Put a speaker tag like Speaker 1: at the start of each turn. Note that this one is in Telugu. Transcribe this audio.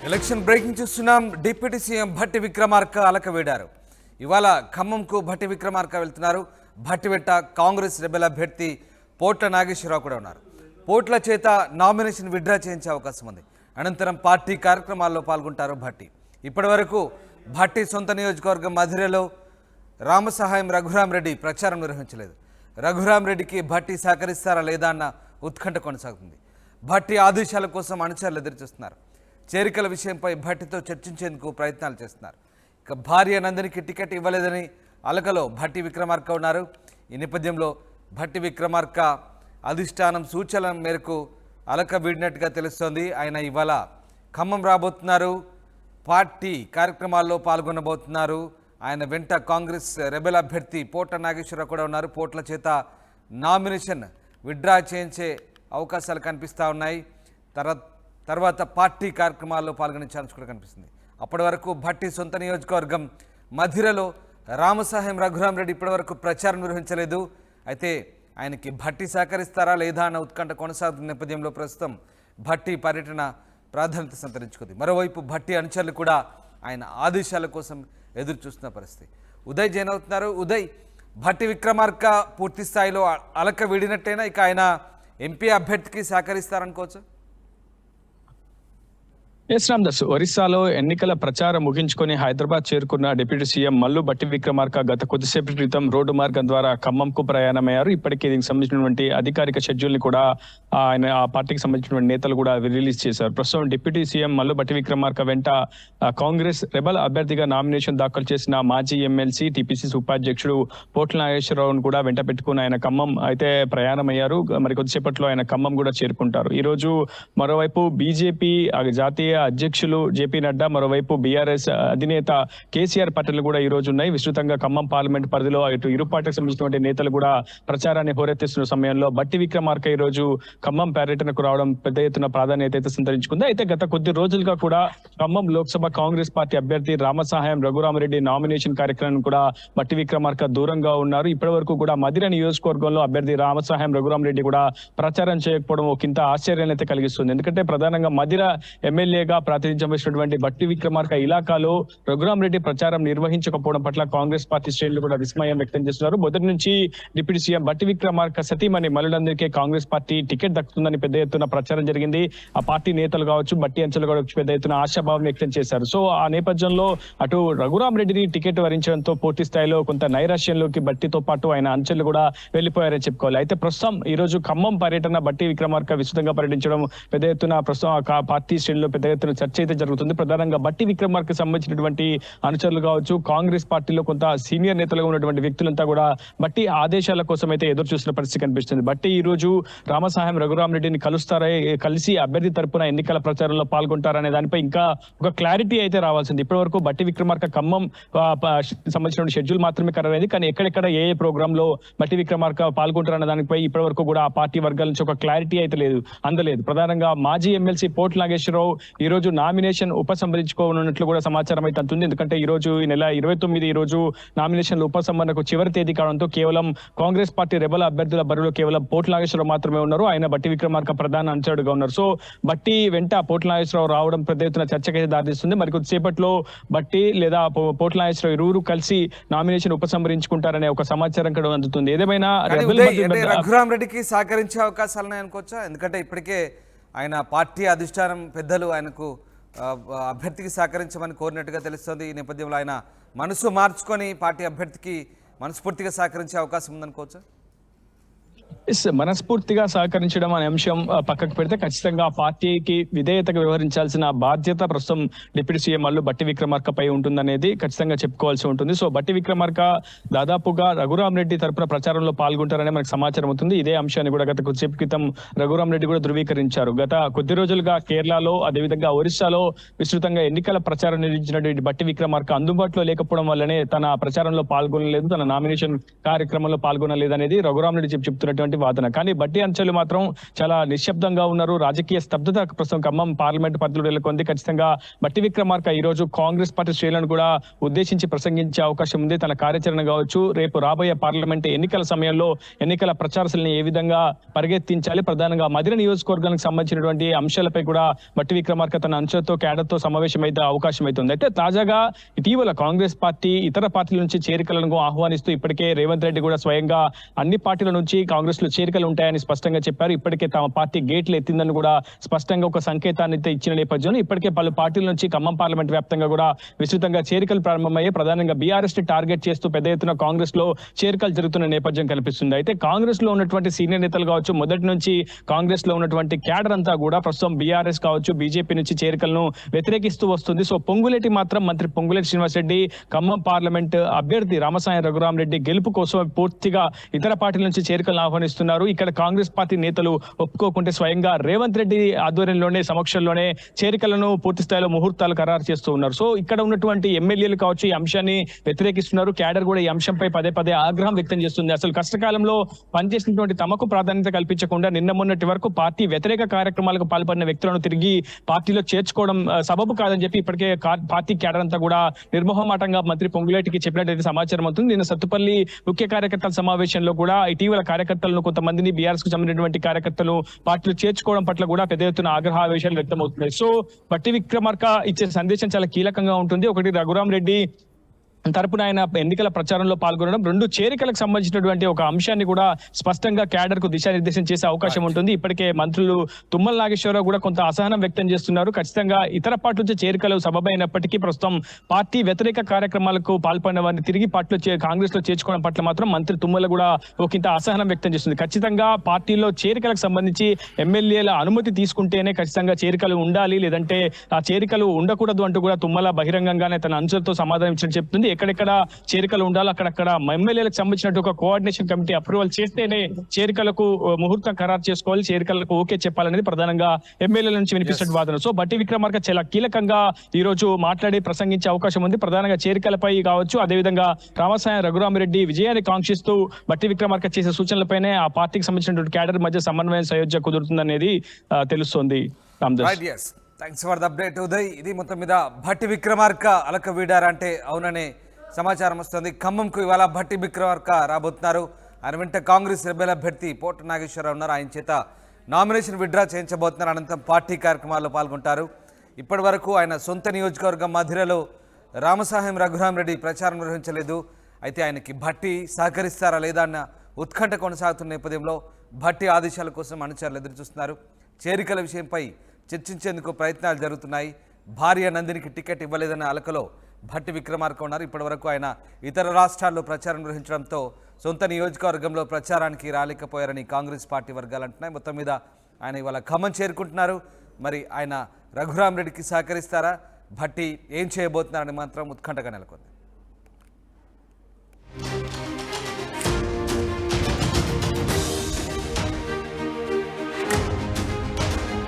Speaker 1: ఎలక్షన్ బ్రేకింగ్ చూస్తున్నాం. డిప్యూటీ సీఎం భట్టి విక్రమార్క అలకవేడారు. ఇవాళ ఖమ్మంకు భట్టి విక్రమార్క వెళ్తున్నారు. భట్టి వెంట కాంగ్రెస్ రెబెల్ అభ్యర్థి పోట్ల నాగేశ్వరరావు కూడా ఉన్నారు. పోట్ల చేత నామినేషన్ విత్డ్రా చేయించే అవకాశం ఉంది. అనంతరం పార్టీ కార్యక్రమాల్లో పాల్గొంటారు భట్టి. ఇప్పటి వరకు భట్టి సొంత నియోజకవర్గం మధిరలో రామసహాయం రఘురామరెడ్డి ప్రచారం నిర్వహించలేదు. రఘురామరెడ్డికి భట్టి సహకరిస్తారా లేదా అన్న ఉత్కంఠ కొనసాగుతుంది. భట్టి ఆదేశాల కోసం అనుచరులు ఎదురుచూస్తున్నారు. చేరికల విషయంపై భట్టితో చర్చించేందుకు ప్రయత్నాలు చేస్తున్నారు. ఇక భార్య నందినికి టికెట్ ఇవ్వలేదని అలకలో భట్టి విక్రమార్క ఉన్నారు. ఈ నేపథ్యంలో భట్టి విక్రమార్క అధిష్టానం సూచనల మేరకు అలక వీడినట్టుగా తెలుస్తోంది. ఆయన ఇవాళ ఖమ్మం రాబోతున్నారు. పార్టీ కార్యక్రమాల్లో పాల్గొనబోతున్నారు. ఆయన వెంట కాంగ్రెస్ రెబెల్ అభ్యర్థి పోట్ల నాగేశ్వరరావు కూడా ఉన్నారు. పోట్ల చేత నామినేషన్ విత్డ్రా చేయించే అవకాశాలు కనిపిస్తూ ఉన్నాయి. తర్వాత పార్టీ కార్యక్రమాల్లో పాల్గొనే ఛాన్స్ కూడా కనిపిస్తుంది. అప్పటి వరకు భట్టి సొంత నియోజకవర్గం మధిరలో రామసహాయం రఘురామరెడ్డి ఇప్పటి వరకు ప్రచారం నిర్వహించలేదు. అయితే ఆయనకి భట్టి సహకరిస్తారా లేదా అన్న ఉత్కంఠ కొనసాగుతున్న నేపథ్యంలో ప్రస్తుతం భట్టి పర్యటన ప్రాధాన్యత సంతరించుకుంది. మరోవైపు భట్టి అనుచరులు కూడా ఆయన ఆదేశాల కోసం ఎదురు చూస్తున్న పరిస్థితి. ఉదయ్ జైన్ అవుతున్నారు. ఉదయ్, భట్టి విక్రమార్క పూర్తి స్థాయిలో అలక వీడినట్టేనా? ఇక ఆయన ఎంపీ అభ్యర్థికి సహకరిస్తారనుకోవచ్చు.
Speaker 2: ఎస్ రామ్దాస్, ఒరిస్సాలో ఎన్నికల ప్రచారం ముగించుకొని హైదరాబాద్ చేరుకున్న డిప్యూటీ సీఎం మల్లు భట్టి విక్రమార్క గత కొద్దిసేపటి క్రితం రోడ్డు మార్గం ద్వారా ఖమ్మంకు ప్రయాణమయ్యారు. ఇప్పటికే దీనికి సంబంధించినటువంటి అధికారిక షెడ్యూల్ ని కూడా ఆయన ఆ పార్టీకి సంబంధించినటువంటి నేతలు కూడా రిలీజ్ చేశారు. ప్రస్తుతం డిప్యూటీ సీఎం మల్లు భట్టి విక్రమార్క వెంట కాంగ్రెస్ రెబల్ అభ్యర్థిగా నామినేషన్ దాఖలు చేసిన మాజీ ఎమ్మెల్సీ టీపీసీసీ ఉపాధ్యక్షుడు పోట్ల నాగేశ్వరరావును కూడా వెంట పెట్టుకుని ఆయన ఖమ్మం అయితే ప్రయాణమయ్యారు. మరి కొద్దిసేపట్లో ఆయన ఖమ్మం కూడా చేరుకుంటారు. ఈ రోజు మరోవైపు బీజేపీ జాతీయ అధ్యక్షులు జేపీ నడ్డా, మరోవైపు బీఆర్ఎస్ అధినేత కేసీఆర్ పటేల్ కూడా ఈ రోజు ఉన్నాయి. విస్తృతంగా ఖమ్మం పార్లమెంట్ పరిధిలో ఇటు ఇరు పార్టీకి సంబంధించినటువంటి నేతలు కూడా ప్రచారాన్ని హోరెత్తిస్తున్న సమయంలో భట్టి విక్రమార్క ఈ రోజు ఖమ్మం పర్యటనకు రావడం పెద్ద ఎత్తున ప్రాధాన్యత అయితే సంతరించుకుంది. అయితే గత కొద్ది రోజులుగా కూడా ఖమ్మం లోక్సభ కాంగ్రెస్ పార్టీ అభ్యర్థి రామసహాయం రఘురామరెడ్డి నామినేషన్ కార్యక్రమం కూడా భట్టి విక్రమార్క దూరంగా ఉన్నారు. ఇప్పటి వరకు కూడా మధిర నియోజకవర్గంలో అభ్యర్థి రామసహాయం రఘురామరెడ్డి కూడా ప్రచారం చేయకపోవడం ఒకంత ఆశ్చర్యాన్ని అయితే కలిగిస్తుంది. ఎందుకంటే ప్రధానంగా మధిర ఎమ్మెల్యేగా ప్రాతినిధ్యం వహించినటువంటి భట్టి విక్రమార్క ఇలాకాలో రఘురామరెడ్డి ప్రచారం నిర్వహించకపోవడం పట్ల కాంగ్రెస్ పార్టీ శ్రేణులు కూడా విస్మయం వ్యక్తం చేస్తున్నారు. మొదటి నుంచి డిప్యూటీ సీఎం భట్టి విక్రమార్క సతీమణి మల్లులందరికీ కాంగ్రెస్ పార్టీ టికెట్ దక్కుతుందని పెద్ద ఎత్తున ప్రచారం జరిగింది. ఆ పార్టీ నేతలు కావచ్చు, భట్టి అంచెలు కావచ్చు, పెద్ద ఎత్తున ఆశాభావం వ్యక్తం చేశారు. సో ఆ నేపథ్యంలో అటు రఘురామరెడ్డిని టికెట్ వరించడంతో పూర్తి స్థాయిలో కొంత నైరాశ్యంలోకి భట్టితో పాటు ఆయన అంచెలు కూడా వెళ్లిపోయారని చెప్పుకోవాలి. అయితే ప్రస్తుతం ఈ రోజు ఖమ్మం పర్యటన భట్టి విక్రమార్క విస్తృతంగా పర్యటించడం పెద్ద ఎత్తున ప్రస్తుతం పార్టీ శ్రేణుల్లో పెద్ద ఎత్తున చర్చ అయితే జరుగుతుంది. ప్రధానంగా భట్టి విక్రమార్క సంబంధించినటువంటి అనుచరులు కావచ్చు, కాంగ్రెస్ పార్టీలో కొంత సీనియర్ నేతలుగా ఉన్నటువంటి వ్యక్తులంతా కూడా భట్టి ఆదేశాల కోసం అయితే ఎదురు చూస్తున్న పరిస్థితి కనిపిస్తుంది. భట్టి ఈ రోజు రామసహాయం రఘురామరెడ్డిని కలిసి అభ్యర్థి తరపున ఎన్నికల ప్రచారంలో పాల్గొంటారనే దానిపై ఇంకా ఒక క్లారిటీ అయితే రావాల్సింది. ఇప్పటి వరకు భట్టి విక్రమార్క ఖమ్మం సంబంధించిన షెడ్యూల్ మాత్రమే ఖరారైంది. కానీ ఎక్కడెక్కడ ఏ ప్రోగ్రామ్ లో భట్టి విక్రమార్క పాల్గొంటారన్న దానిపై ఇప్పటి వరకు కూడా ఆ పార్టీ వర్గాల నుంచి ఒక క్లారిటీ అయితే అందలేదు. ప్రధానంగా మాజీ ఎమ్మెల్సీ పోట్ల నాగేశ్వరరావు ఈ రోజు నామినేషన్ ఉపసంహరించుకోనున్నట్లు కూడా సమాచారం అయితే అందుతుంది. ఎందుకంటే ఈ రోజు ఈ నెల 29 ఈ రోజు నామినేషన్ల ఉపసంహరణకు చివరి తేదీ కావడంతో కేవలం కాంగ్రెస్ పార్టీ రెబల్ అభ్యర్థుల బరిలో కేవలం పోట్ల నాగేశ్వరరావు మాత్రమే ఉన్నారు. ఆయన భట్టి విక్రమార్క ప్రధాన అనుచరుడుగా ఉన్నారు. సో భట్టి వెంట పోట్ల నాగేశ్వరరావు రావడం పెద్ద ఎత్తున చర్చకైతే దారితీస్తుంది. మరి కొద్దిసేపట్లో భట్టి లేదా పోట్ల నాగేశ్వరరావు ఇరువురు కలిసి నామినేషన్ ఉపసంహరించుకుంటారనే ఒక సమాచారం కూడా అందుతుంది. ఏదేమైనా
Speaker 1: రఘురామరెడ్డికి సహకరించే అవకాశాలు అనుకోవచ్చా? ఎందుకంటే ఇప్పటికే ఆయన పార్టీ అధిష్టానం పెద్దలు ఆయనకు అభ్యర్థికి సహకరించమని కోరినట్టుగా తెలుస్తోంది. ఈ నేపథ్యంలో ఆయన మనసు మార్చుకొని పార్టీ అభ్యర్థికి మనస్ఫూర్తిగా సహకరించే అవకాశం ఉందనుకోవచ్చా?
Speaker 2: మనస్ఫూర్తిగా సహకరించడం అనే అంశం పక్కకు పెడితే ఖచ్చితంగా పార్టీకి విధేయతగా వ్యవహరించాల్సిన బాధ్యత ప్రస్తుతం డిప్యూటీ సీఎం మల్లు భట్టి విక్రమార్క పై ఉంటుందనేది ఖచ్చితంగా చెప్పుకోవాల్సి ఉంటుంది. సో భట్టి విక్రమార్క దాదాపుగా రఘురామరెడ్డి తరపున ప్రచారంలో పాల్గొంటారనే మనకు సమాచారం అవుతుంది. ఇదే అంశాన్ని కూడా గత కొద్దిసేపు క్రితం రఘురామరెడ్డి కూడా ధృవీకరించారు. గత కొద్ది రోజులుగా కేరళలో అదేవిధంగా ఒరిస్సాలో విస్తృతంగా ఎన్నికల ప్రచారం నిర్వహించినటువంటి భట్టి విక్రమార్క అందుబాటులో లేకపోవడం వల్లనే తన ప్రచారంలో పాల్గొనలేదు, తన నామినేషన్ కార్యక్రమంలో పాల్గొనలేదు అనేది రఘురామరెడ్డి చెప్తున్నటువంటి వాదన. కానీ బట్టి అంచెలు మాత్రం చాలా నిశ్శబ్దంగా ఉన్నారు. రాజకీయ స్తబ్దత ప్రస్తుతం ఖమ్మం పార్లమెంట్ పరిధిలో నెలకొంది. ఖచ్చితంగా బట్టి విక్రమార్క ఈ రోజు కాంగ్రెస్ పార్టీ శ్రేణులను కూడా ఉద్దేశించి ప్రసంగించే అవకాశం ఉంది. తన కార్యాచరణ కావచ్చు, రేపు రాబోయే పార్లమెంట్ ఎన్నికల సమయంలో ఎన్నికల ప్రచారాలను ఏ విధంగా పరిగెత్తించాలి, ప్రధానంగా మదిర నియోజకవర్గానికి సంబంధించినటువంటి అంశాలపై కూడా బట్టి విక్రమార్క తన అంశాలతో క్యాడర్తో సమావేశం అయితే అవకాశం అవుతుంది. అయితే తాజాగా ఇటీవల కాంగ్రెస్ పార్టీ ఇతర పార్టీల నుంచి చేరికలను ఆహ్వానిస్తూ ఇప్పటికే రేవంత్ రెడ్డి కూడా స్వయంగా అన్ని పార్టీల నుంచి కాంగ్రెస్ లో చేరికలు ఉంటాయని స్పష్టంగా చెప్పారు. ఇప్పటికే తమ పార్టీ గేట్లు ఎత్తిందని కూడా స్పష్టంగా ఒక సంకేతాన్ని ఇచ్చిన నేపథ్యంలో ఇప్పటికే పలు పార్టీల నుంచి ఖమ్మం పార్లమెంట్ వ్యాప్తంగా కూడా విస్తృతంగా చేరికలు ప్రారంభమయ్యాయి. ప్రధానంగా బీఆర్ఎస్ ని టార్గెట్ చేస్తూ పెద్ద ఎత్తున కాంగ్రెస్ లో చేరికలు జరుగుతున్న నేపథ్యం కనిపిస్తుంది. అయితే కాంగ్రెస్ లో ఉన్నటువంటి సీనియర్ నేతలు కావచ్చు, మొదటి నుంచి కాంగ్రెస్ లో ఉన్నటువంటి క్యాడర్ అంతా కూడా ప్రస్తుతం బీఆర్ఎస్ కావచ్చు, బీజేపీ నుంచి చేరికలను వ్యతిరేకిస్తూ వస్తుంది. సో పొంగులేటి మాత్రం మంత్రి పొంగులేటి శ్రీనివాసరెడ్డి ఖమ్మం పార్లమెంట్ అభ్యర్థి రామసాయం రఘురామరెడ్డి గెలుపు కోసం పూర్తిగా ఇతర పార్టీల నుంచి చేరికలను ఆహ్వానిస్తున్నారు. ఇక్కడ కాంగ్రెస్ పార్టీ నేతలు ఒప్పుకోకుంటే స్వయంగా రేవంత్ రెడ్డి ఆధ్వర్యంలోనే సమక్షంలోనే చేరికలను పూర్తి స్థాయిలో ముహూర్తాలు ఖరారు చేస్తూ ఉన్నారు. సో ఇక్కడ ఉన్నటువంటి ఎమ్మెల్యేలు కావచ్చు ఈ అంశాన్ని వ్యతిరేకిస్తున్నారు. క్యాడర్ కూడా ఈ అంశంపై పదే పదే ఆగ్రహం వ్యక్తం చేస్తుంది. అసలు కష్టకాలంలో పనిచేసినటువంటి తమకు ప్రాధాన్యత కల్పించకుండా నిన్న మొన్నటి వరకు పార్టీ వ్యతిరేక కార్యక్రమాలకు పాల్పడిన వ్యక్తులను తిరిగి పార్టీలో చేర్చుకోవడం సబబు కాదని చెప్పి ఇప్పటికే పార్టీ క్యాడర్ అంతా కూడా నిర్మోహమాటంగా మంత్రి పొంగులేటికి చెప్పినట్టయితే సమాచారం అవుతుంది. నిన్న సత్తుపల్లి ముఖ్య కార్యకర్తల సమావేశంలో కూడా ఇటీవల కార్యకర్తలను కొంతమందిని బీఆర్ఎస్ కు సంబంధించినటువంటి కార్యకర్తలు పార్టీలో చేర్చుకోవడం పట్ల కూడా పెద్ద ఎత్తున ఆగ్రహావేశాలు వ్యక్తమవుతున్నాయి. సో బట్టి విక్రమార్క ఇచ్చే సందేశం చాలా కీలకంగా ఉంటుంది. ఒకటి రఘురామ్ రెడ్డి తరపున ఆయన ఎన్నికల ప్రచారంలో పాల్గొనడం, రెండు చేరికలకు సంబంధించినటువంటి ఒక అంశాన్ని కూడా స్పష్టంగా క్యాడర్ కు దిశానిర్దేశం చేసే అవకాశం ఉంటుంది. ఇప్పటికే మంత్రులు తుమ్మల నాగేశ్వరరావు కూడా కొంత అసహనం వ్యక్తం చేస్తున్నారు. ఖచ్చితంగా ఇతర పార్టీల నుంచి చేరికలు సబబైనప్పటికీ ప్రస్తుతం పార్టీ వ్యతిరేక కార్యక్రమాలకు పాల్పడిన వారిని తిరిగి పార్టీలో కాంగ్రెస్ లో చేర్చుకోవడం పట్ల మాత్రం మంత్రి తుమ్మల కూడా ఒకంత అసహనం వ్యక్తం చేస్తుంది. ఖచ్చితంగా పార్టీలో చేరికలకు సంబంధించి ఎమ్మెల్యేల అనుమతి తీసుకుంటేనే ఖచ్చితంగా చేరికలు ఉండాలి, లేదంటే ఆ చేరికలు ఉండకూడదు అంటూ కూడా తుమ్మల బహిరంగంగానే తన అంశాలతో సమాధానం ఇచ్చినట్టు చెప్తుంది. ఎక్కడెక్కడ చేరికలు ఉండాలో అక్కడక్కడ ఎమ్మెల్యేలకు సంబంధించినట్టు ఒక కోఆర్డినేషన్ కమిటీ అప్రూవల్ చేస్తేనే చేరికలకు ముహూర్తం ఖరారు చేసుకోవాలి, చేరికలకు ఓకే చెప్పాలనేది ప్రధానంగా ఎమ్మెల్యేల నుంచి వినిపిస్తున్న వాదన. సో బట్టి విక్రమార్క చాలా కీలకంగా ఈ రోజు మాట్లాడి ప్రసంగించే అవకాశం ఉంది. ప్రధానంగా చేరికలపై కావచ్చు, అదేవిధంగా రామసాయం రఘురామరెడ్డి విజయాన్ని కాంక్షిస్తూ బట్టి విక్రమార్క చేసే సూచనలపైనే ఆ పార్టీకి సంబంధించినటువంటి క్యాడర్ మధ్య సమన్వయం సయోధ్య కుదురుతుందనేది తెలుస్తోంది.
Speaker 1: Thanks for the update Uday. ఇది మొత్తం మీద భట్టి విక్రమార్క అలక వీడారంటే అవుననే సమాచారం వస్తుంది. ఖమ్మంకు ఇవాళ భట్టి విక్రమార్క రాబోతున్నారు. ఆయన వెంట కాంగ్రెస్ రెబెల్ అభ్యర్థి పోట నాగేశ్వరరావు ఉన్నారు. ఆయన చేత నామినేషన్ విత్డ్రా చేయించబోతున్నారు. అనంతరం పార్టీ కార్యక్రమాల్లో పాల్గొంటారు. ఇప్పటి వరకు ఆయన సొంత నియోజకవర్గం మధిరలో రామసాయం రఘురామరెడ్డి ప్రచారం నిర్వహించలేదు. అయితే ఆయనకి భట్టి సహకరిస్తారా లేదా అన్న ఉత్కంఠ కొనసాగుతున్న నేపథ్యంలో భట్టి ఆదేశాల కోసం అనుచరులు ఎదురుచూస్తున్నారు. చేరికల విషయంపై చర్చించేందుకు ప్రయత్నాలు జరుగుతున్నాయి. భార్య నందినికి టికెట్ ఇవ్వలేదన్న అలకలో భట్టి విక్రమార్క ఉన్నారు. ఇప్పటివరకు ఆయన ఇతర రాష్ట్రాల్లో ప్రచారం నిర్వహించడంతో సొంత నియోజకవర్గంలో ప్రచారానికి రాలేకపోయారని కాంగ్రెస్ పార్టీ వర్గాలు అంటున్నాయి. మొత్తం మీద ఆయన ఇవాళ ఖమ్మం చేరుకుంటున్నారు. మరి ఆయన రఘురామరెడ్డికి సహకరిస్తారా, భట్టి ఏం చేయబోతున్నారని మాత్రం ఉత్కంఠగా నెలకొంది.